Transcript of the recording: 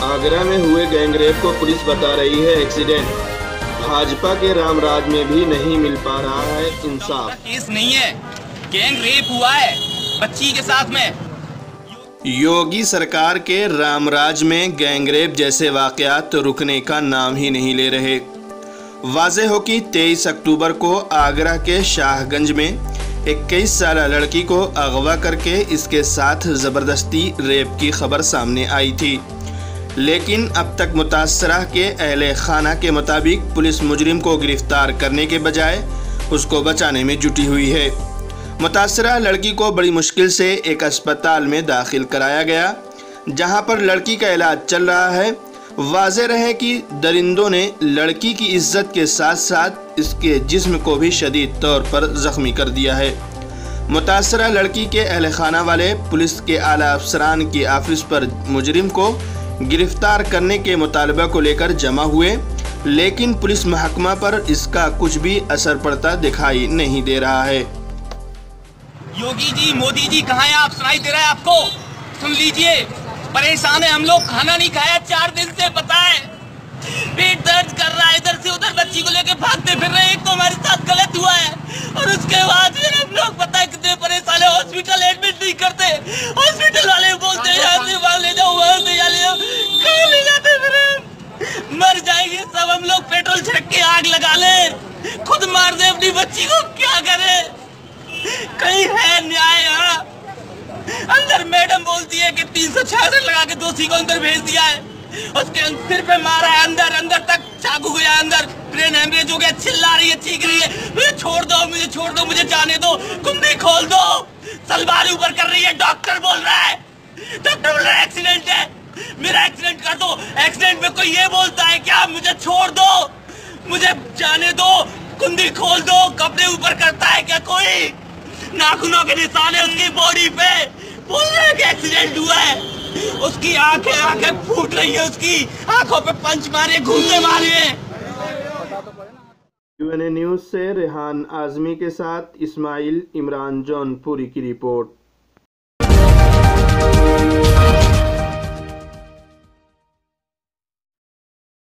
आगरा में हुए गैंगरेप को पुलिस बता रही है एक्सीडेंट। भाजपा के रामराज में भी नहीं मिल पा रहा है इंसाफ। केस नहीं है, गैंगरेप हुआ है बच्ची के साथ में। योगी सरकार के रामराज में गैंगरेप जैसे वाकयात तो रुकने का नाम ही नहीं ले रहे। वाज़ेह हो कि 23 अक्टूबर को आगरा के शाहगंज में 21 साल लड़की को अगवा करके इसके साथ ज़बरदस्ती रेप की खबर सामने आई थी, लेकिन अब तक मुतासरा के अहले खाना के मुताबिक पुलिस मुजरिम को गिरफ्तार करने के बजाय उसको बचाने में जुटी हुई है। मुतासरा लड़की को बड़ी मुश्किल से एक अस्पताल में दाखिल कराया गया, जहां पर लड़की का इलाज चल रहा है। वाज़ेह रहे कि दरिंदों ने लड़की की इज्जत के साथ साथ इसके जिस्म को भी शदीद तौर पर ज़ख्मी कर दिया है। मुतासरा लड़की के अहले खाना वाले पुलिस के आला अफसरान की ऑफिस पर मुजरिम को गिरफ्तार करने के मुतालबा को लेकर जमा हुए, लेकिन पुलिस महकमा पर इसका कुछ भी असर पड़ता दिखाई नहीं दे रहा है। योगी जी, मोदी जी कहाँ हैं आप? सुनाई दे रहा है आपको? सुन लीजिए, परेशान है हम लोग, खाना नहीं खाया 4 दिन से, पता है पेट दर्द कर रहा है, इधर से उधर बच्ची को लेके भागते फिर रहे। एक तो हमारे साथ गलत हुआ है और उसके बाद फिर हम लोग पता है कितने परेशान है। हॉस्पिटल एडमिट नहीं करते, हॉस्पिटल वाले बोलते हैं यहाँ से वहाँ ले जाओ, वहाँ से यहाँ ले जाओ, कहाँ ले जाते फिर मर जाएंगे सब। हम लोग पेट्रोल छिड़क के आग लगा ले, खुद मार दे अपनी बच्ची को, क्या करे? कहीं है न्याय यहाँ? अंदर मैडम बोलती है कि 366 लगा के दोषी को अंदर भेज दिया है, उसके सिर पे मारा है, अंदर तक चाकू गया, अंदर ब्रेन हेमरेज हो गया, चिल्ला रही है, चीख रही है, मुझे छोड़ दो, मुझे छोड़ दो, मुझे जाने दो, कुंडी खोल दो, सलवार ऊपर कर रही है। डॉक्टर बोल रहा है, डॉक्टर बोल रहा है एक्सीडेंट है, मेरा एक्सीडेंट कर दो। एक्सीडेंट में कोई ये बोलता है क्या मुझे छोड़ दो, मुझे जाने दो, कुंडी खोल दो? कपड़े ऊपर करता है क्या कोई? नाखूनों के निशान है उसकी बॉडी पे, बोल रहा है कि एक्सीडेंट हुआ है। उसकी आंखें फूट रही है, उसकी आंखों पे पंच मारे, घूमते मारे हैं। UNA न्यूज़ से रेहान आजमी के साथ इस्माइल इमरान जौनपुरी की रिपोर्ट।